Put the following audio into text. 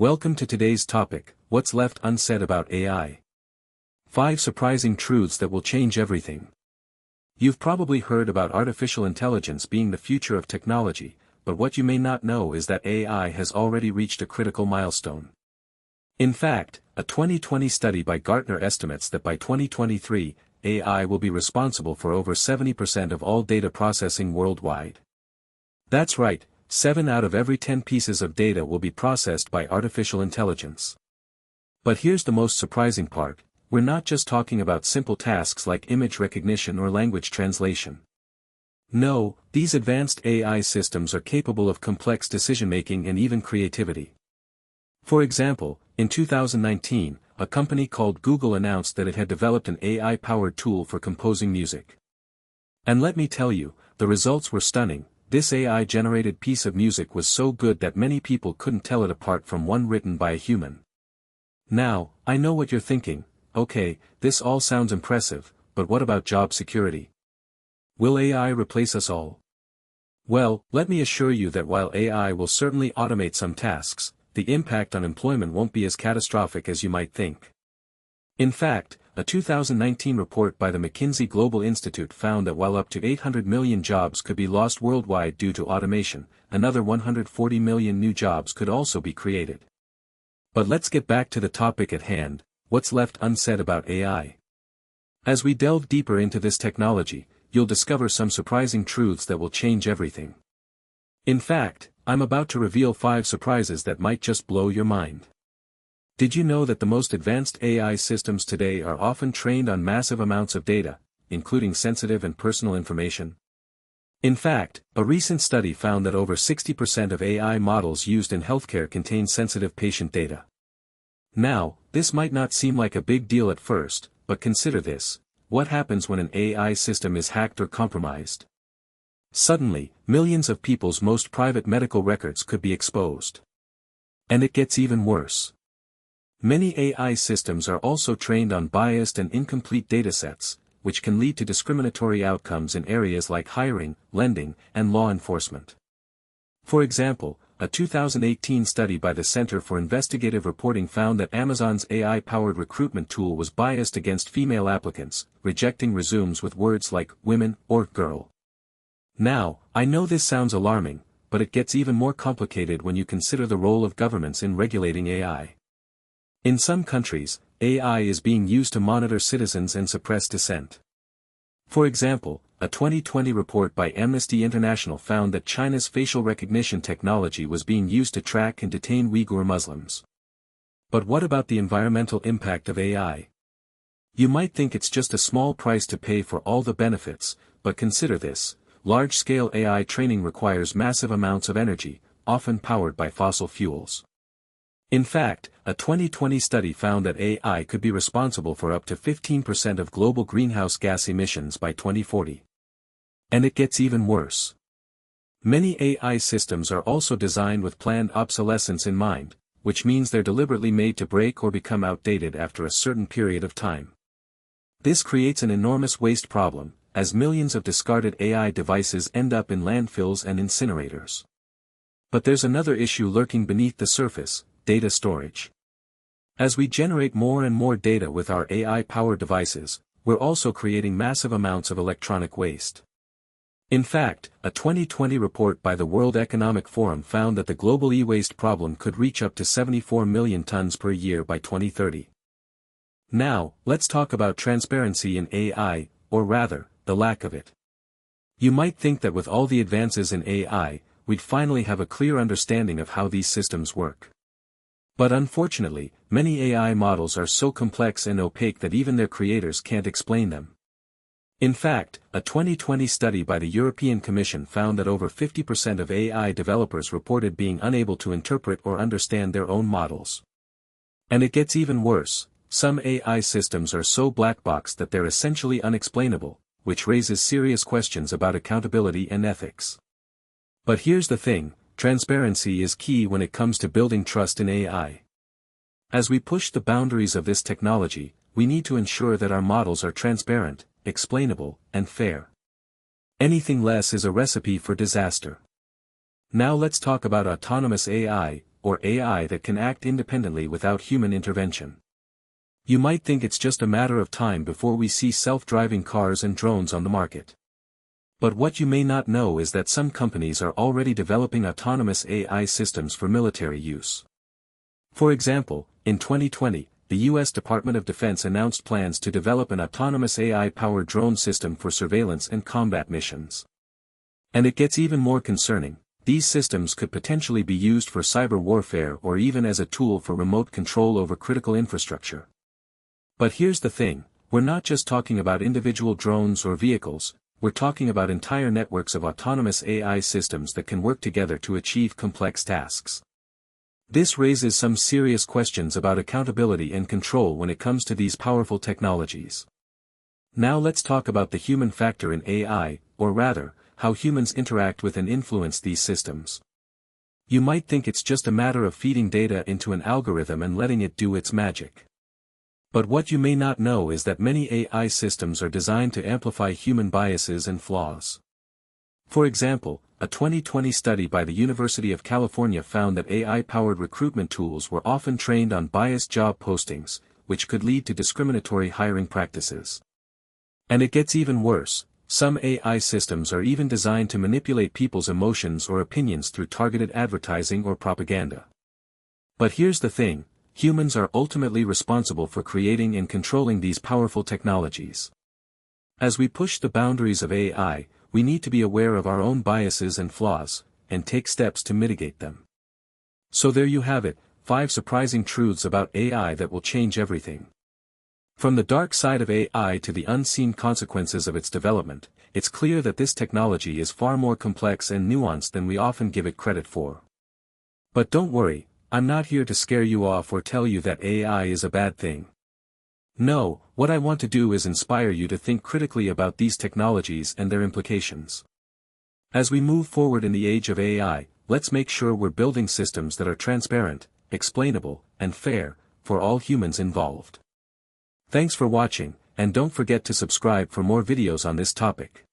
Welcome to today's topic, What's Left Unsaid About AI. 5 surprising truths that will change everything. You've probably heard about artificial intelligence being the future of technology, but what you may not know is that AI has already reached a critical milestone. In fact, a 2020 study by Gartner estimates that by 2023, AI will be responsible for over 70% of all data processing worldwide. That's right. 7 out of every 10 pieces of data will be processed by artificial intelligence. But here's the most surprising part, we're not just talking about simple tasks like image recognition or language translation. No, these advanced AI systems are capable of complex decision-making and even creativity. For example, in 2019, a company called Google announced that it had developed an AI-powered tool for composing music. And let me tell you, the results were stunning. This AI-generated piece of music was so good that many people couldn't tell it apart from one written by a human. Now, I know what you're thinking, okay, this all sounds impressive, but what about job security? Will AI replace us all? Well, let me assure you that while AI will certainly automate some tasks, the impact on employment won't be as catastrophic as you might think. In fact, a 2019 report by the McKinsey Global Institute found that while up to 800 million jobs could be lost worldwide due to automation, another 140 million new jobs could also be created. But let's get back to the topic at hand, what's left unsaid about AI. As we delve deeper into this technology, you'll discover some surprising truths that will change everything. In fact, I'm about to reveal 5 surprises that might just blow your mind. Did you know that the most advanced AI systems today are often trained on massive amounts of data, including sensitive and personal information? In fact, a recent study found that over 60% of AI models used in healthcare contain sensitive patient data. Now, this might not seem like a big deal at first, but consider this: what happens when an AI system is hacked or compromised? Suddenly, millions of people's most private medical records could be exposed. And it gets even worse. Many AI systems are also trained on biased and incomplete datasets, which can lead to discriminatory outcomes in areas like hiring, lending, and law enforcement. For example, a 2018 study by the Center for Investigative Reporting found that Amazon's AI-powered recruitment tool was biased against female applicants, rejecting resumes with words like women or girl. Now, I know this sounds alarming, but it gets even more complicated when you consider the role of governments in regulating AI. In some countries, AI is being used to monitor citizens and suppress dissent. For example, a 2020 report by Amnesty International found that China's facial recognition technology was being used to track and detain Uyghur Muslims. But what about the environmental impact of AI? You might think it's just a small price to pay for all the benefits, but consider this: large-scale AI training requires massive amounts of energy, often powered by fossil fuels. In fact, a 2020 study found that AI could be responsible for up to 15% of global greenhouse gas emissions by 2040. And it gets even worse. Many AI systems are also designed with planned obsolescence in mind, which means they're deliberately made to break or become outdated after a certain period of time. This creates an enormous waste problem, as millions of discarded AI devices end up in landfills and incinerators. But there's another issue lurking beneath the surface: data storage. As we generate more and more data with our AI-powered devices, we're also creating massive amounts of electronic waste. In fact, a 2020 report by the World Economic Forum found that the global e-waste problem could reach up to 74 million tons per year by 2030. Now, let's talk about transparency in AI, or rather, the lack of it. You might think that with all the advances in AI, we'd finally have a clear understanding of how these systems work. But unfortunately, many AI models are so complex and opaque that even their creators can't explain them. In fact, a 2020 study by the European Commission found that over 50% of AI developers reported being unable to interpret or understand their own models. And it gets even worse: some AI systems are so black-boxed that they're essentially unexplainable, which raises serious questions about accountability and ethics. But here's the thing: transparency is key when it comes to building trust in AI. As we push the boundaries of this technology, we need to ensure that our models are transparent, explainable, and fair. Anything less is a recipe for disaster. Now let's talk about autonomous AI, or AI that can act independently without human intervention. You might think it's just a matter of time before we see self-driving cars and drones on the market. But what you may not know is that some companies are already developing autonomous AI systems for military use. For example, in 2020, the U.S. Department of Defense announced plans to develop an autonomous AI-powered drone system for surveillance and combat missions. And it gets even more concerning. These systems could potentially be used for cyber warfare or even as a tool for remote control over critical infrastructure. But here's the thing, we're not just talking about individual drones or vehicles, we're talking about entire networks of autonomous AI systems that can work together to achieve complex tasks. This raises some serious questions about accountability and control when it comes to these powerful technologies. Now let's talk about the human factor in AI, or rather, how humans interact with and influence these systems. You might think it's just a matter of feeding data into an algorithm and letting it do its magic. But what you may not know is that many AI systems are designed to amplify human biases and flaws. For example, a 2020 study by the University of California found that AI-powered recruitment tools were often trained on biased job postings, which could lead to discriminatory hiring practices. And it gets even worse, some AI systems are even designed to manipulate people's emotions or opinions through targeted advertising or propaganda. But here's the thing. Humans are ultimately responsible for creating and controlling these powerful technologies. As we push the boundaries of AI, we need to be aware of our own biases and flaws, and take steps to mitigate them. So there you have it, 5 surprising truths about AI that will change everything. From the dark side of AI to the unseen consequences of its development, it's clear that this technology is far more complex and nuanced than we often give it credit for. But don't worry, I'm not here to scare you off or tell you that AI is a bad thing. No, what I want to do is inspire you to think critically about these technologies and their implications. As we move forward in the age of AI, let's make sure we're building systems that are transparent, explainable, and fair, for all humans involved. Thanks for watching, and don't forget to subscribe for more videos on this topic.